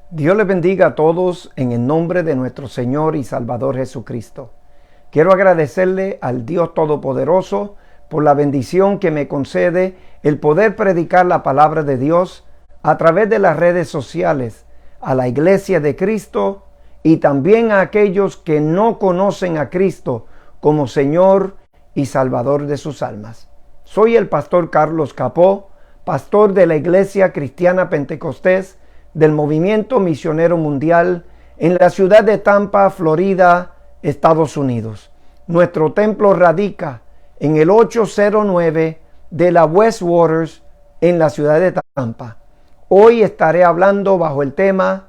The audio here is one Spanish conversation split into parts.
Dios les bendiga a todos en el nombre de nuestro Señor y Salvador Jesucristo. Quiero agradecerle al Dios Todopoderoso por la bendición que me concede el poder predicar la palabra de Dios a través de las redes sociales a la Iglesia de Cristo y también a aquellos que no conocen a Cristo como Señor y Salvador de sus almas. Soy el pastor Carlos Capó, pastor de la Iglesia Cristiana Pentecostés del Movimiento Misionero Mundial en la ciudad de Tampa, Florida, Estados Unidos. Nuestro templo radica en el 809 de la West Waters en la ciudad de Tampa. Hoy estaré hablando bajo el tema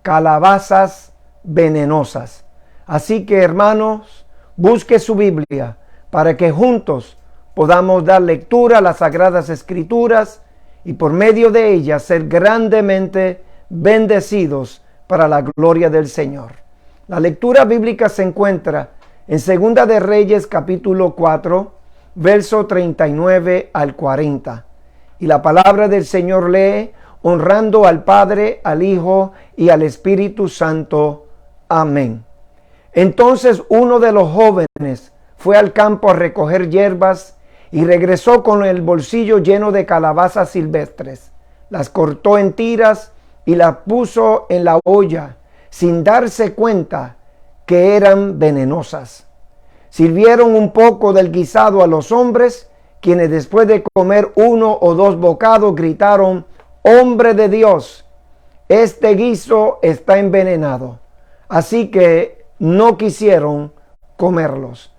calabazas venenosas. Así que, hermanos, busque su Biblia para que juntos podamos dar lectura a las Sagradas Escrituras y por medio de ellas ser grandemente bendecidos para la gloria del Señor. La lectura bíblica se encuentra en Segunda de Reyes capítulo 4, verso 39 al 40. Y la palabra del Señor lee, honrando al Padre, al Hijo y al Espíritu Santo. Amén. Entonces uno de los jóvenes fue al campo a recoger hierbas y regresó con el bolsillo lleno de calabazas silvestres. Las cortó en tiras y las puso en la olla, sin darse cuenta que eran venenosas. Sirvieron un poco del guisado a los hombres, quienes después de comer uno o dos bocados gritaron: «Hombre de Dios, este guiso está envenenado». Así que no quisieron comerlos.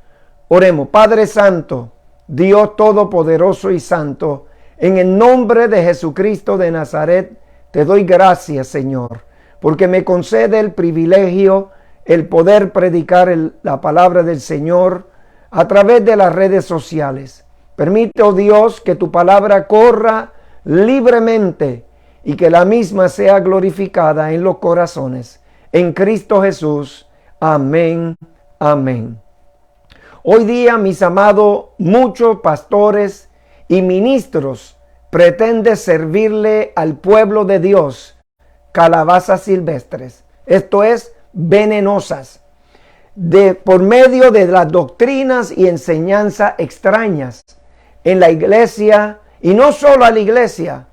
Oremos. Padre Santo, Dios Todopoderoso y Santo, en el nombre de Jesucristo de Nazaret, te doy gracias, Señor, porque me concede el privilegio, el poder predicar la palabra del Señor a través de las redes sociales. Permite, oh Dios, que tu palabra corra libremente y que la misma sea glorificada en los corazones. En Cristo Jesús. Amén. Amén. Hoy día, mis amados, muchos pastores y ministros pretenden servirle al pueblo de Dios calabazas silvestres, esto es, venenosas, por medio de las doctrinas y enseñanzas extrañas en la iglesia, y no solo a la iglesia,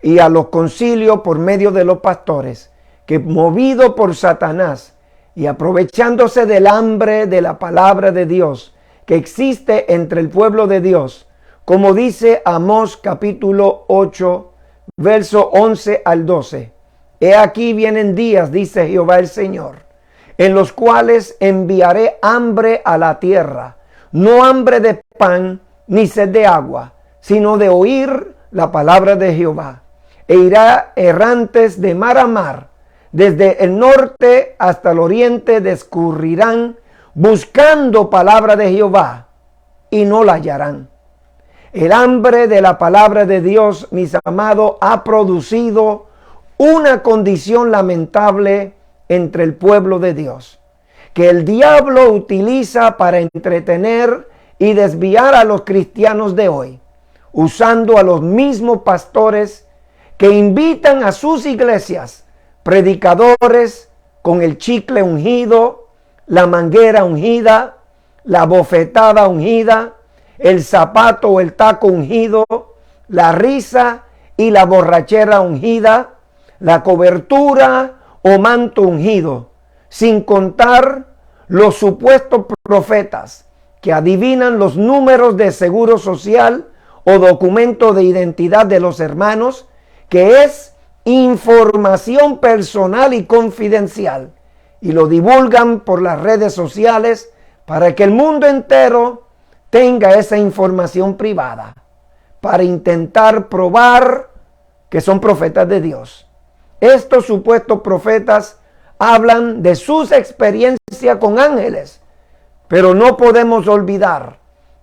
y a los concilios por medio de los pastores, que movido por Satanás y aprovechándose del hambre de la palabra de Dios que existe entre el pueblo de Dios, como dice Amós capítulo 8, verso 11 al 12. He aquí vienen días, dice Jehová el Señor, en los cuales enviaré hambre a la tierra, no hambre de pan ni sed de agua, sino de oír la palabra de Jehová. E irá errantes de mar a mar, desde el norte hasta el oriente discurrirán, buscando palabra de Jehová, y no la hallarán. El hambre de la palabra de Dios, mis amados, ha producido una condición lamentable entre el pueblo de Dios, que el diablo utiliza para entretener y desviar a los cristianos de hoy, usando a los mismos pastores que invitan a sus iglesias predicadores con el chicle ungido, la manguera ungida, la bofetada ungida, el zapato o el taco ungido, la risa y la borrachera ungida, la cobertura o manto ungido, sin contar los supuestos profetas que adivinan los números de seguro social o documento de identidad de los hermanos, que es información personal y confidencial, y lo divulgan por las redes sociales para que el mundo entero tenga esa información privada, para intentar probar que son profetas de Dios. Estos supuestos profetas hablan de sus experiencias con ángeles, pero no podemos olvidar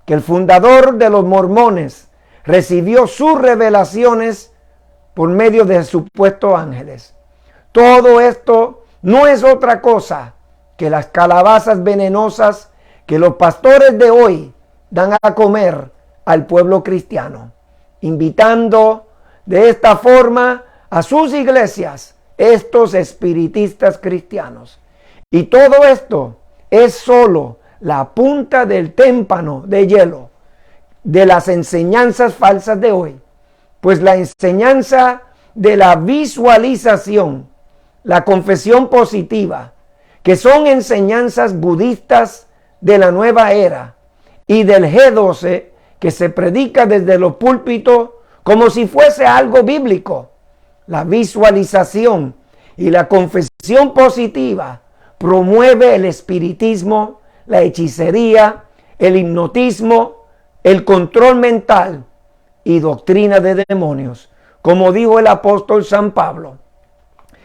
que el fundador de los mormones recibió sus revelaciones por medio de supuestos ángeles. Todo esto no es otra cosa que las calabazas venenosas que los pastores de hoy dan a comer al pueblo cristiano, invitando de esta forma a sus iglesias estos espiritistas cristianos. Y todo esto es solo la punta del témpano de hielo de las enseñanzas falsas de hoy. Pues la enseñanza de la visualización, la confesión positiva, que son enseñanzas budistas de la nueva era, y del G12, que se predica desde los púlpitos como si fuese algo bíblico. La visualización y la confesión positiva promueve el espiritismo, la hechicería, el hipnotismo, el control mental y doctrina de demonios, como dijo el apóstol San Pablo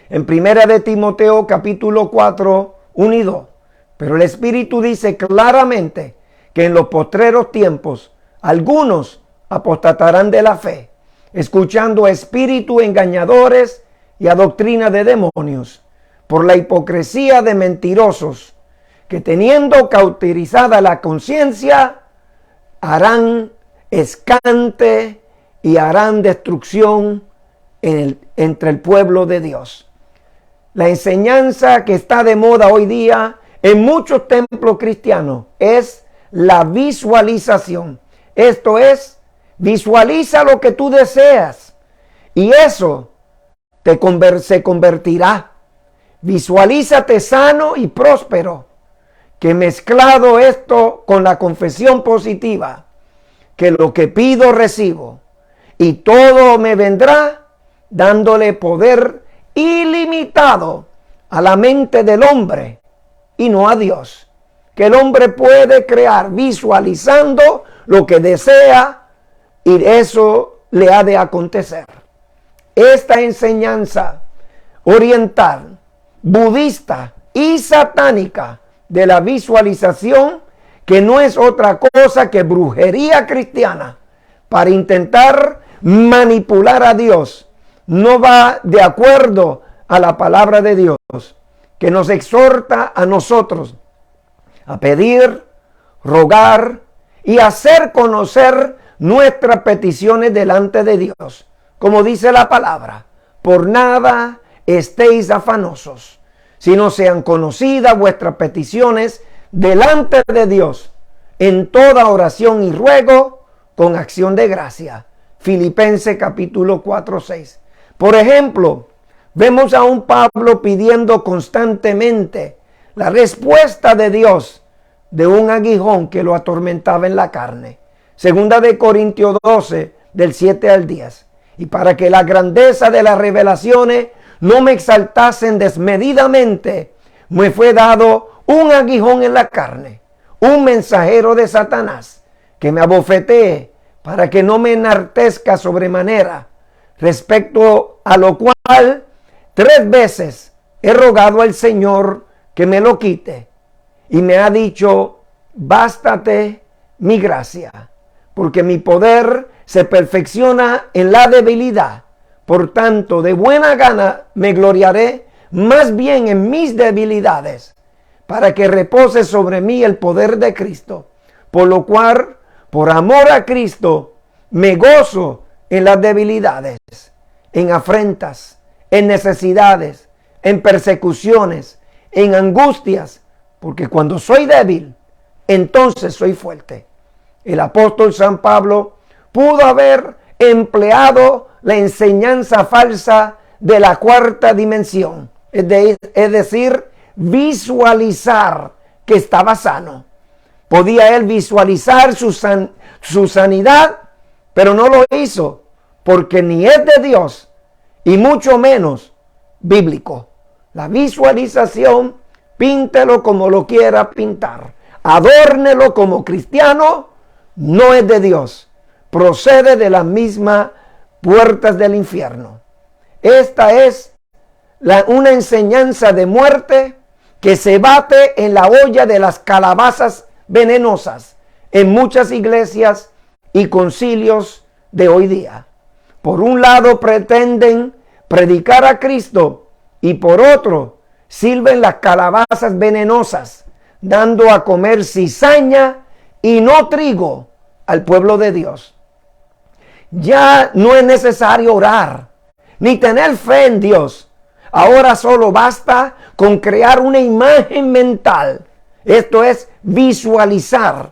en 1 de Timoteo capítulo 4, 1 y 2. Pero el Espíritu dice claramente que en los postreros tiempos algunos apostatarán de la fe, escuchando a espíritus engañadores y a doctrina de demonios, por la hipocresía de mentirosos, que teniendo cauterizada la conciencia, harán escante y harán destrucción entre el pueblo de Dios. La enseñanza que está de moda hoy día en muchos templos cristianos es la visualización. Esto es, visualiza lo que tú deseas y eso se convertirá. Visualízate sano y próspero. Que mezclado esto con la confesión positiva, que lo que pido recibo y todo me vendrá, dándole poder ilimitado a la mente del hombre y no a Dios. Que el hombre puede crear visualizando lo que desea y eso le ha de acontecer. Esta enseñanza oriental, budista y satánica de la visualización, que no es otra cosa que brujería cristiana para intentar manipular a Dios, no va de acuerdo a la palabra de Dios, que nos exhorta a nosotros a pedir, rogar y hacer conocer nuestras peticiones delante de Dios. Como dice la palabra, por nada estéis afanosos, sino sean conocidas vuestras peticiones delante de Dios, en toda oración y ruego, con acción de gracia. Filipenses capítulo 4, 6. Por ejemplo, vemos a un Pablo pidiendo constantemente la respuesta de Dios de un aguijón que lo atormentaba en la carne. Segunda de Corintios 12, del 7 al 10. Y para que la grandeza de las revelaciones no me exaltasen desmedidamente, me fue dado un aguijón en la carne, un mensajero de Satanás, que me abofetee para que no me enartezca sobremanera, respecto a lo cual 3 veces he rogado al Señor que me lo quite, y me ha dicho, bástate mi gracia, porque mi poder se perfecciona en la debilidad. Por tanto, de buena gana me gloriaré más bien en mis debilidades, para que repose sobre mí el poder de Cristo. Por lo cual, por amor a Cristo, me gozo en las debilidades, en afrentas, en necesidades, en persecuciones, en angustias, porque cuando soy débil, entonces soy fuerte. El apóstol San Pablo pudo haber empleado la enseñanza falsa de la 4ª dimensión, es decir, visualizar que estaba sano. Podía él visualizar su sanidad, pero no lo hizo, porque ni es de Dios y mucho menos bíblico. La visualización, píntelo como lo quiera pintar, adórnelo como cristiano, no es de Dios, procede de las mismas puertas del infierno. Esta es una enseñanza de muerte que se bate en la olla de las calabazas venenosas en muchas iglesias y concilios de hoy día. Por un lado pretenden predicar a Cristo y por otro sirven las calabazas venenosas, dando a comer cizaña y no trigo al pueblo de Dios. Ya no es necesario orar ni tener fe en Dios. Ahora solo basta con crear una imagen mental. Esto es visualizar.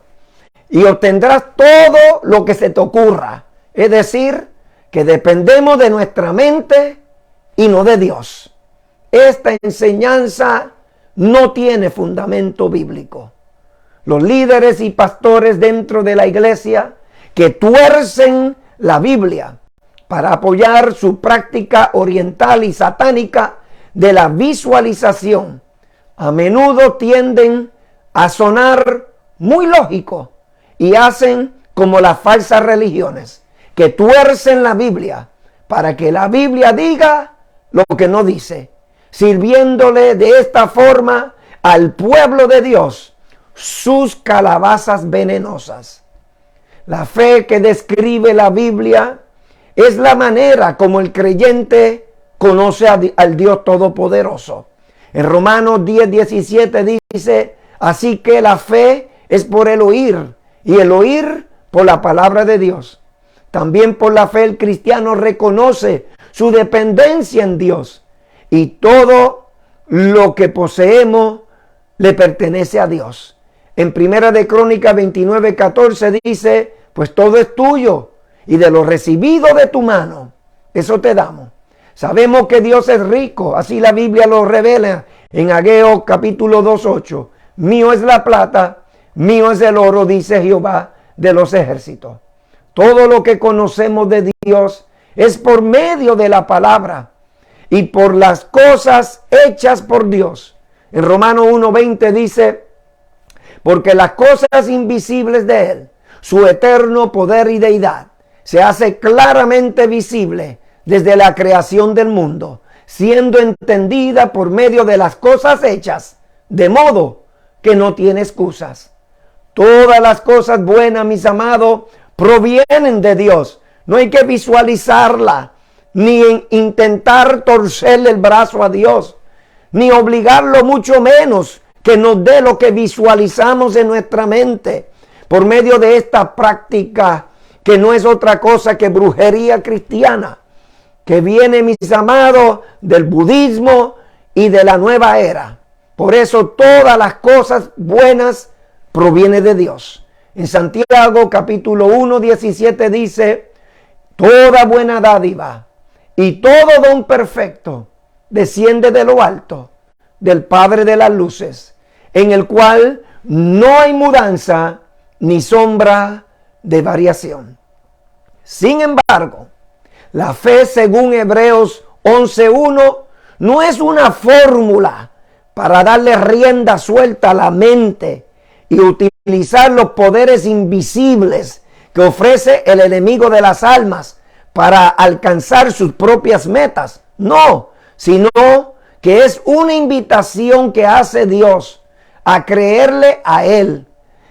Y obtendrás todo lo que se te ocurra. Es decir, que dependemos de nuestra mente y no de Dios. Esta enseñanza no tiene fundamento bíblico. Los líderes y pastores dentro de la iglesia que tuercen la Biblia para apoyar su práctica oriental y satánica de la visualización, a menudo tienden a sonar muy lógicos y hacen como las falsas religiones, que tuercen la Biblia para que la Biblia diga lo que no dice, sirviéndole de esta forma al pueblo de Dios sus calabazas venenosas. La fe que describe la Biblia es la manera como el creyente conoce al Dios Todopoderoso. En Romanos 10:17 dice, así que la fe es por el oír, y el oír por la palabra de Dios. También por la fe el cristiano reconoce su dependencia en Dios, y todo lo que poseemos le pertenece a Dios. En Primera de Crónicas 29:14 dice, pues todo es tuyo, y de lo recibido de tu mano, eso te damos. Sabemos que Dios es rico, así la Biblia lo revela en Ageo capítulo 2:8. Mío es la plata, mío es el oro, dice Jehová de los ejércitos. Todo lo que conocemos de Dios es por medio de la palabra y por las cosas hechas por Dios. En Romanos 1:20 dice, porque las cosas invisibles de Él, su eterno poder y deidad, se hace claramente visible desde la creación del mundo, siendo entendida por medio de las cosas hechas, de modo que no tiene excusas. Todas las cosas buenas, mis amados, provienen de Dios. No hay que visualizarla, ni intentar torcerle el brazo a Dios, ni obligarlo, mucho menos que nos dé lo que visualizamos en nuestra mente por medio de esta práctica que no es otra cosa que brujería cristiana, que viene, mis amados, del budismo y de la nueva era. Por eso todas las cosas buenas provienen de Dios. En Santiago capítulo 1:17 dice, toda buena dádiva y todo don perfecto desciende de lo alto, del Padre de las luces, en el cual no hay mudanza ni sombra de variación. Sin embargo, la fe, según Hebreos 11:1, no es una fórmula para darle rienda suelta a la mente y utilizar los poderes invisibles que ofrece el enemigo de las almas para alcanzar sus propias metas. No, sino que es una invitación que hace Dios a creerle a Él,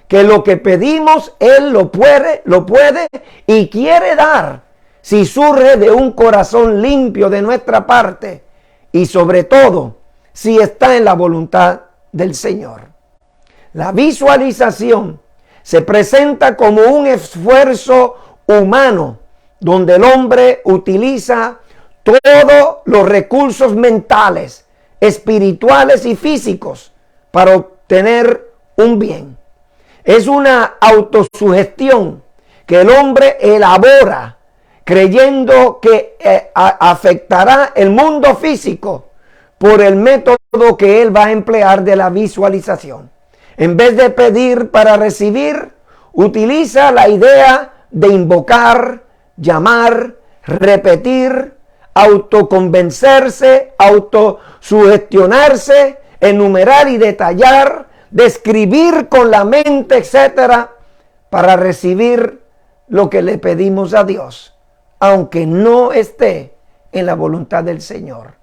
que lo que pedimos Él lo puede y quiere dar, si surge de un corazón limpio de nuestra parte y sobre todo si está en la voluntad del Señor. La visualización se presenta como un esfuerzo humano donde el hombre utiliza todos los recursos mentales, espirituales y físicos para obtener un bien. Es una autosugestión que el hombre elabora creyendo que afectará el mundo físico por el método que él va a emplear de la visualización. En vez de pedir para recibir, utiliza la idea de invocar, llamar, repetir, autoconvencerse, autosugestionarse, enumerar y detallar, describir con la mente, etcétera, para recibir lo que le pedimos a Dios, aunque no esté en la voluntad del Señor.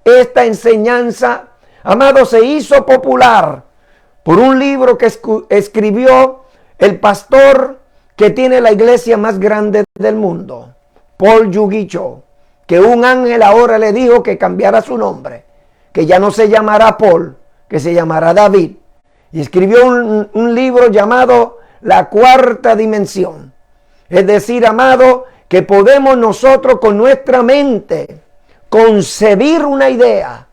Esta enseñanza, amado, se hizo popular por un libro que escribió el pastor que tiene la iglesia más grande del mundo, Paul Yu-Gi Cho, que un ángel ahora le dijo que cambiara su nombre, que ya no se llamará Paul, que se llamará David. Y escribió un libro llamado La Cuarta Dimensión. Es decir, amado, que podemos nosotros con nuestra mente concebir una idea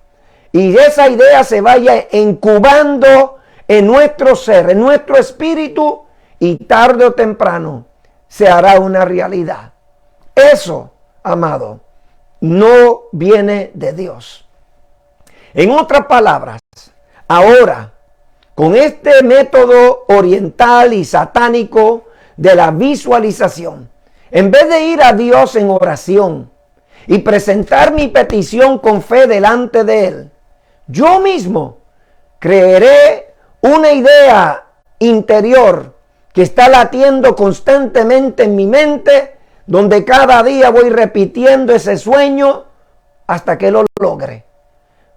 y esa idea se vaya incubando en nuestro ser, en nuestro espíritu, y tarde o temprano se hará una realidad. Eso, amado, no viene de Dios. En otras palabras, ahora, con este método oriental y satánico de la visualización, en vez de ir a Dios en oración y presentar mi petición con fe delante de Él, yo mismo creeré una idea interior que está latiendo constantemente en mi mente, donde cada día voy repitiendo ese sueño hasta que lo logre.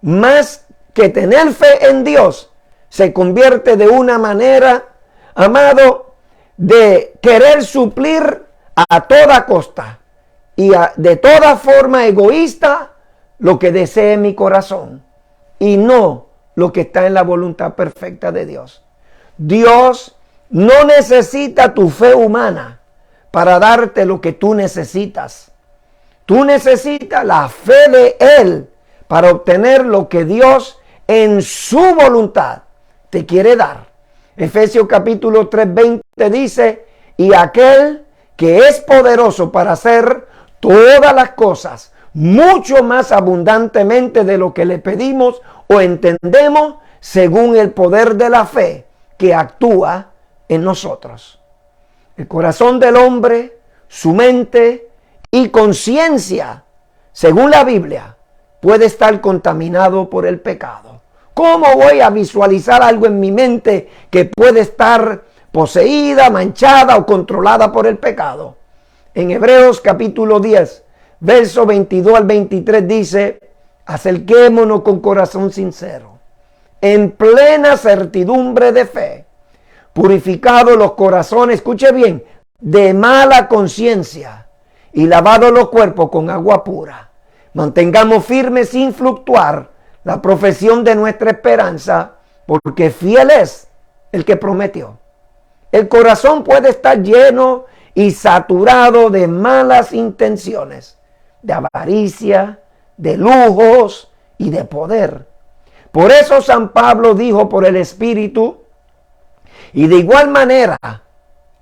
Más que tener fe en Dios, se convierte de una manera, amado, de querer suplir a toda costa y de toda forma egoísta lo que desee mi corazón y no lo que está en la voluntad perfecta de Dios. Dios no necesita tu fe humana para darte lo que tú necesitas. Tú necesitas la fe de Él para obtener lo que Dios en su voluntad te quiere dar. Efesios capítulo 3:20 dice, y aquel que es poderoso para hacer todas las cosas mucho más abundantemente de lo que le pedimos o entendemos, según el poder de la fe que actúa en nosotros. El corazón del hombre, su mente y conciencia, según la Biblia, puede estar contaminado por el pecado. ¿Cómo voy a visualizar algo en mi mente que puede estar poseída, manchada o controlada por el pecado? En Hebreos capítulo 10, verso 22 al 23 dice, acerquémonos con corazón sincero, en plena certidumbre de fe, purificados los corazones, escuche bien, de mala conciencia y lavados los cuerpos con agua pura. Mantengamos firmes sin fluctuar la profesión de nuestra esperanza, porque fiel es el que prometió. El corazón puede estar lleno y saturado de malas intenciones, de avaricia, de lujos y de poder. Por eso San Pablo dijo por el Espíritu, y de igual manera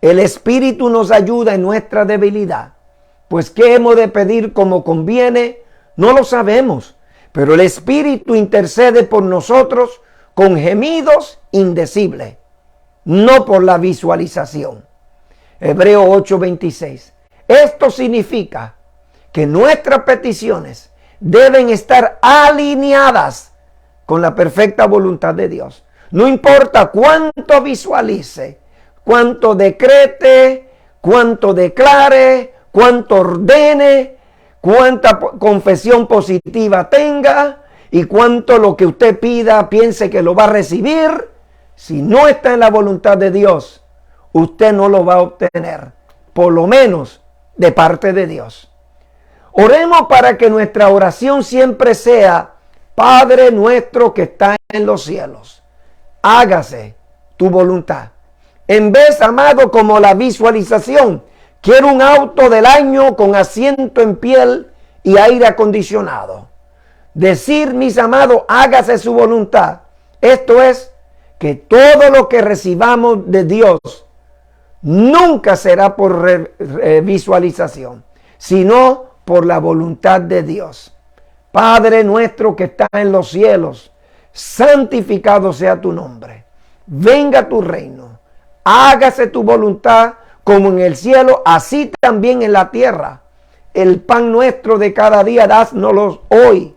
el Espíritu nos ayuda en nuestra debilidad. Pues ¿qué hemos de pedir como conviene? No lo sabemos, pero el Espíritu intercede por nosotros con gemidos indecibles, no por la visualización. Hebreo 8:26. Esto significa que nuestras peticiones deben estar alineadas con la perfecta voluntad de Dios. No importa cuánto visualice, cuánto decrete, cuánto declare, cuánto ordene, cuánta confesión positiva tenga y cuánto lo que usted pida piense que lo va a recibir. Si no está en la voluntad de Dios, usted no lo va a obtener, por lo menos de parte de Dios. Oremos para que nuestra oración siempre sea, Padre nuestro que está en los cielos, hágase tu voluntad. En vez, amado, como la visualización, quiero un auto del año con asiento en piel y aire acondicionado. Decir, mis amados, hágase su voluntad. Esto es, que todo lo que recibamos de Dios nunca será por visualización, sino por la voluntad de Dios. Padre nuestro que está en los cielos, santificado sea tu nombre. Venga tu reino. Hágase tu voluntad como en el cielo, así también en la tierra. El pan nuestro de cada día, dásnoslo hoy.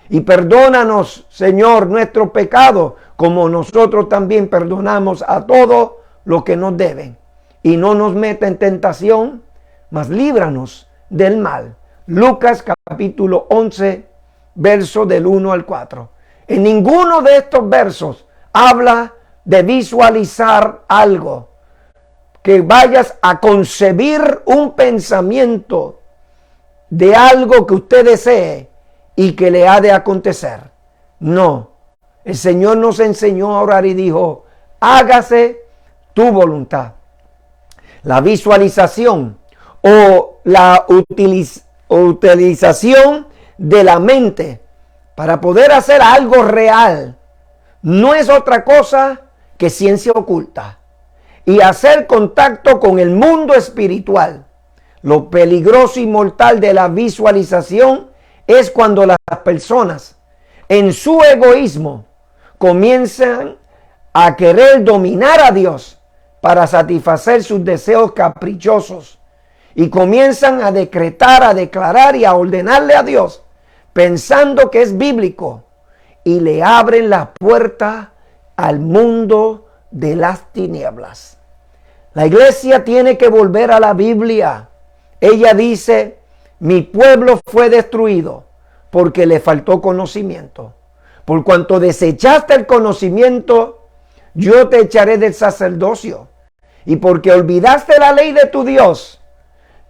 Y perdónanos, Señor, nuestros pecados, como nosotros también perdonamos a todos los que nos deben. Y no nos meta en tentación, mas líbranos del mal. Lucas capítulo 11, verso del 1 al 4. En ninguno de estos versos habla de visualizar algo, que vayas a concebir un pensamiento de algo que usted desee y que le ha de acontecer. No, el Señor nos enseñó a orar y dijo, hágase tu voluntad. La visualización o la utilización de la mente para poder hacer algo real no es otra cosa que ciencia oculta y hacer contacto con el mundo espiritual. Lo peligroso y mortal de la visualización es cuando las personas en su egoísmo comienzan a querer dominar a Dios para satisfacer sus deseos caprichosos y comienzan a decretar, a declarar y a ordenarle a Dios pensando que es bíblico y le abren la puerta al mundo de las tinieblas. La iglesia tiene que volver a la Biblia. Ella dice, mi pueblo fue destruido porque le faltó conocimiento. Por cuanto desechaste el conocimiento, yo te echaré del sacerdocio. Y porque olvidaste la ley de tu Dios,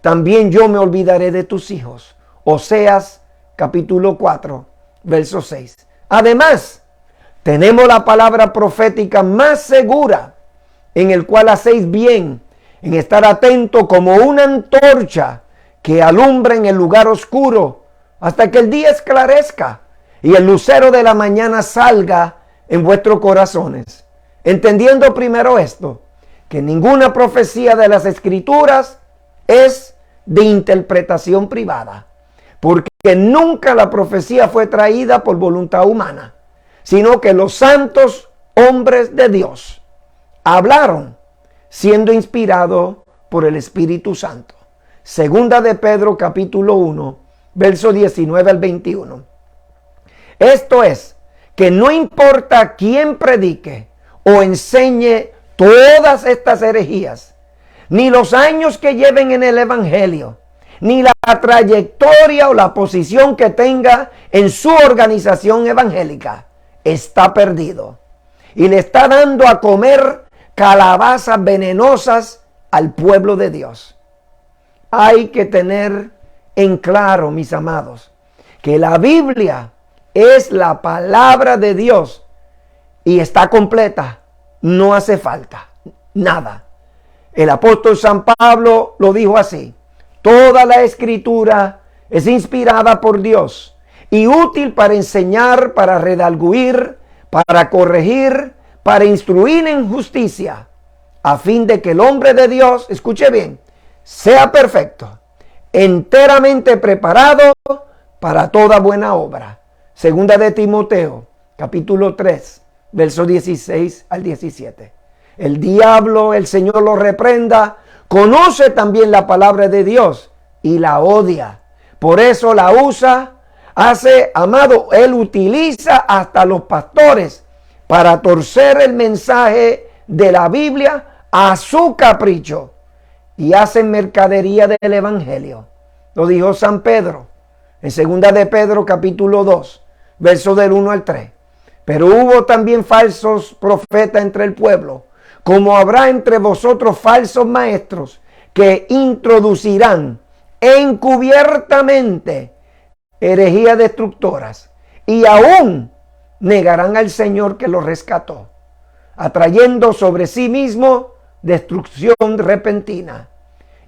también yo me olvidaré de tus hijos. Oseas capítulo 4, verso 6. Además, tenemos la palabra profética más segura, en el cual hacéis bien en estar atento como una antorcha que alumbra en el lugar oscuro hasta que el día esclarezca y el lucero de la mañana salga en vuestros corazones. Entendiendo primero esto, que ninguna profecía de las Escrituras es de interpretación privada, porque nunca la profecía fue traída por voluntad humana, sino que los santos hombres de Dios hablaron siendo inspirados por el Espíritu Santo. Segunda de Pedro capítulo 1, verso 19 al 21. Esto es, que no importa quién predique o enseñe todas estas herejías, ni los años que lleven en el Evangelio, ni la trayectoria o la posición que tenga en su organización evangélica, está perdido. Y le está dando a comer calabazas venenosas al pueblo de Dios. Hay que tener en claro, mis amados, que la Biblia es la palabra de Dios y está completa. No hace falta nada. El apóstol San Pablo lo dijo así: toda la escritura es inspirada por Dios y útil para enseñar, para redarguir, para corregir, para instruir en justicia, a fin de que el hombre de Dios, escuche bien, sea perfecto, enteramente preparado para toda buena obra. Segunda de Timoteo, capítulo 3, versos 16 al 17. El diablo, el Señor lo reprenda, conoce también la palabra de Dios y la odia. Por eso la usa, él utiliza hasta los pastores para torcer el mensaje de la Biblia a su capricho y hacen mercadería del evangelio. Lo dijo San Pedro en segunda de Pedro capítulo 2, versos del 1 al 3. Pero hubo también falsos profetas entre el pueblo, como habrá entre vosotros falsos maestros que introducirán encubiertamente herejías destructoras y aún negarán al Señor que los rescató, atrayendo sobre sí mismo destrucción repentina.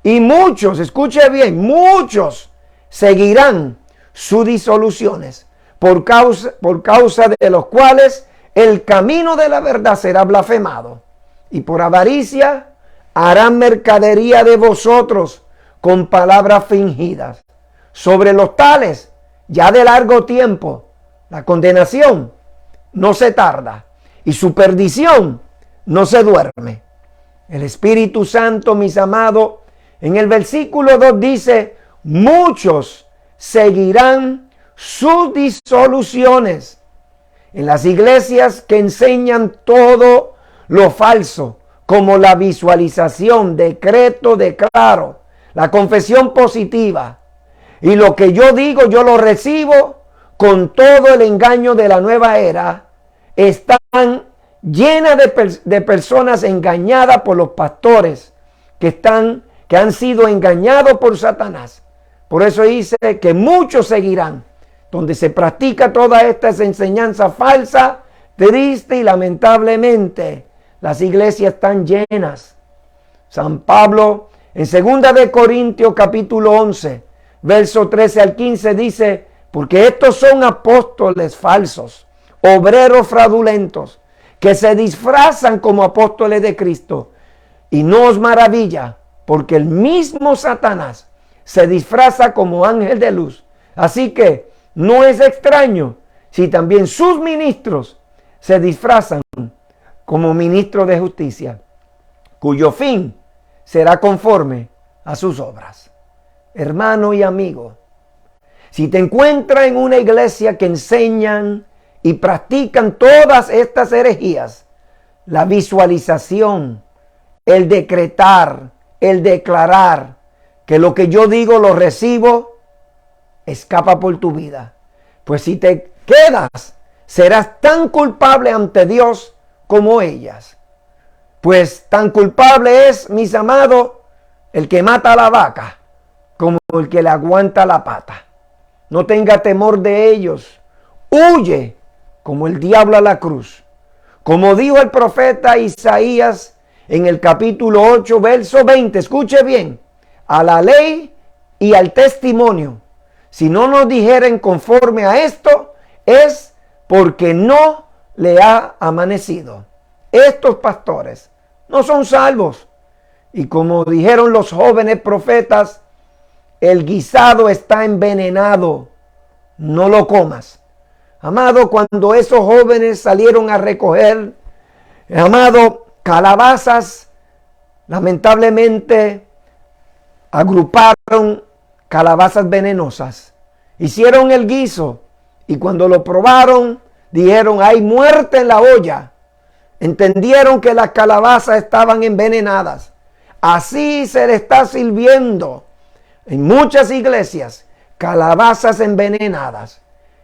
Y muchos, escuche bien, muchos seguirán sus disoluciones, por causa de los cuales el camino de la verdad será blasfemado. Y por avaricia harán mercadería de vosotros con palabras fingidas. Sobre los tales, ya de largo tiempo, la condenación no se tarda y su perdición no se duerme. El Espíritu Santo, mis amados, en el versículo 2 dice: muchos seguirán sus disoluciones. En las iglesias que enseñan todo lo falso, como la visualización, decreto, declaro, la confesión positiva, y lo que yo digo yo lo recibo, con todo el engaño de la nueva era, están llenas de personas engañadas por los pastores que han sido engañados por Satanás. Por eso dice que muchos seguirán. Donde se practica toda esta enseñanza falsa, triste y lamentablemente, las iglesias están llenas. San Pablo en 2 de Corintios capítulo 11, verso 13 al 15 dice: Porque estos son apóstoles falsos, obreros fraudulentos, que se disfrazan como apóstoles de Cristo. Y no os maravilla, porque el mismo Satanás se disfraza como ángel de luz. Así que no es extraño si también sus ministros se disfrazan como ministros de justicia, cuyo fin será conforme a sus obras. Hermano y amigo, si te encuentras en una iglesia que enseñan y practican todas estas herejías, la visualización, el decretar, el declarar que lo que yo digo lo recibo, escapa por tu vida. Pues si te quedas, serás tan culpable ante Dios como ellas. Pues tan culpable es, mis amados, el que mata a la vaca como el que le aguanta la pata. No tenga temor de ellos. Huye como el diablo a la cruz. Como dijo el profeta Isaías en el capítulo 8, verso 20. Escuche bien. A la ley y al testimonio. Si no nos dijeren conforme a esto, es porque no le ha amanecido. Estos pastores no son salvos. Y como dijeron los jóvenes profetas, el guisado está envenenado, no lo comas. Amado, cuando esos jóvenes salieron a recoger, amado, calabazas, lamentablemente agruparon calabazas venenosas. Hicieron el guiso y cuando lo probaron, dijeron, hay muerte en la olla. Entendieron que las calabazas estaban envenenadas. Así se le está sirviendo en muchas iglesias, calabazas envenenadas.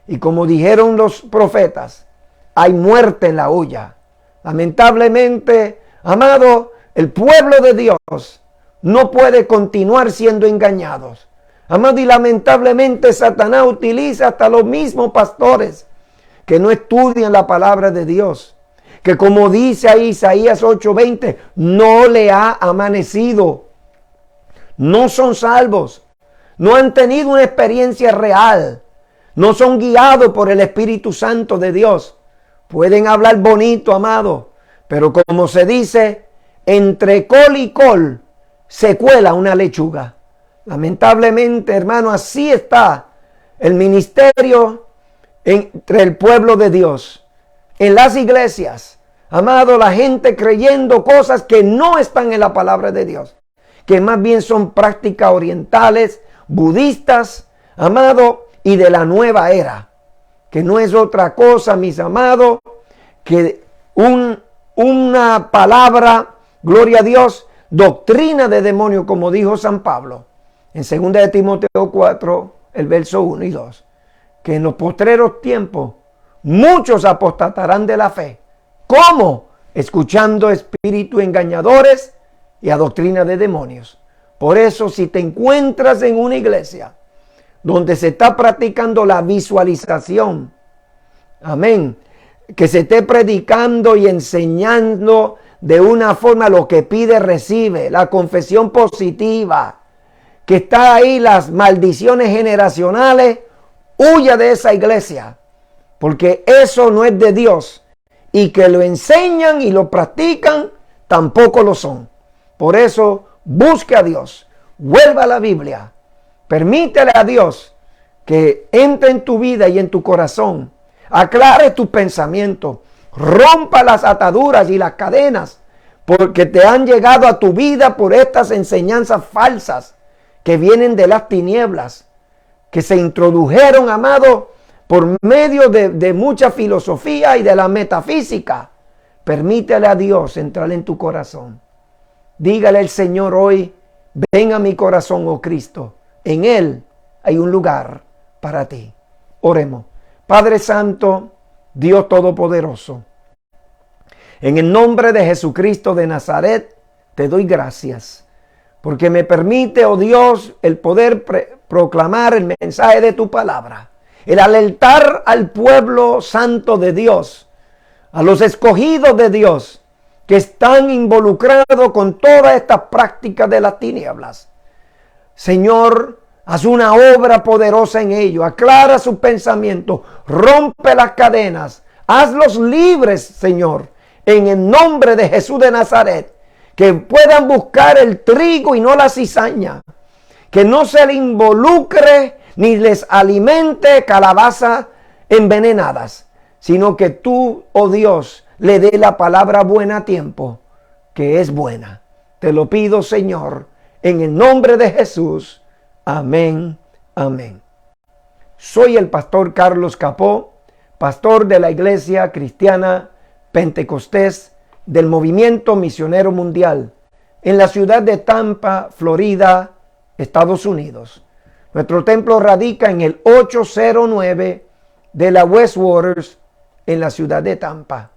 Y como dijeron los profetas, hay muerte en la olla. Lamentablemente, amado, el pueblo de Dios no puede continuar siendo engañados. Amado, y lamentablemente Satanás utiliza hasta los mismos pastores que no estudian la palabra de Dios. Que como dice ahí Isaías 8:20, no le ha amanecido. No son salvos. No han tenido una experiencia real. No son guiados por el Espíritu Santo de Dios. Pueden hablar bonito, amado. Pero como se dice, entre col y col se cuela una lechuga. Lamentablemente, hermano, así está el ministerio entre el pueblo de Dios. En las iglesias, amado, la gente creyendo cosas que no están en la palabra de Dios. Que más bien son prácticas orientales, budistas, amado, y de la nueva era. Que no es otra cosa, mis amados, que una palabra, gloria a Dios, doctrina de demonio, como dijo San Pablo en 2 de Timoteo 4, el verso 1 y 2, que en los postreros tiempos muchos apostatarán de la fe. ¿Cómo? Escuchando espíritus engañadores y a doctrina de demonios. Por eso, si te encuentras en una iglesia donde se está practicando la visualización, amén, que se esté predicando y enseñando de una forma lo que pide, recibe, la confesión positiva, que está ahí las maldiciones generacionales, huya de esa iglesia, porque eso no es de Dios, y que lo enseñan y lo practican, tampoco lo son. Por eso, busque a Dios, vuelva a la Biblia, permítele a Dios que entre en tu vida y en tu corazón, aclare tus pensamientos, rompa las ataduras y las cadenas, porque te han llegado a tu vida por estas enseñanzas falsas que vienen de las tinieblas, que se introdujeron, amado, por medio de mucha filosofía y de la metafísica. Permítele a Dios entrar en tu corazón. Dígale al Señor hoy, ven a mi corazón, oh Cristo. En Él hay un lugar para ti. Oremos. Padre Santo, Dios Todopoderoso, en el nombre de Jesucristo de Nazaret, te doy gracias. Porque me permite, oh Dios, el poder proclamar el mensaje de tu palabra. El alertar al pueblo santo de Dios, a los escogidos de Dios, que están involucrados con toda esta práctica de las tinieblas. Señor, Haz una obra poderosa en ellos. Aclara sus pensamientos. Rompe las cadenas. Hazlos libres, Señor, en el nombre de Jesús de Nazaret. Que puedan buscar el trigo y no la cizaña. Que no se le involucre ni les alimente calabazas envenenadas. Sino que tú, oh Dios, le dé la palabra buena a tiempo, que es buena. Te lo pido, Señor, en el nombre de Jesús. Amén, amén. Soy el pastor Carlos Capó, pastor de la Iglesia Cristiana Pentecostés del Movimiento Misionero Mundial en la ciudad de Tampa, Florida, Estados Unidos. Nuestro templo radica en el 809 de la West Waters en la ciudad de Tampa.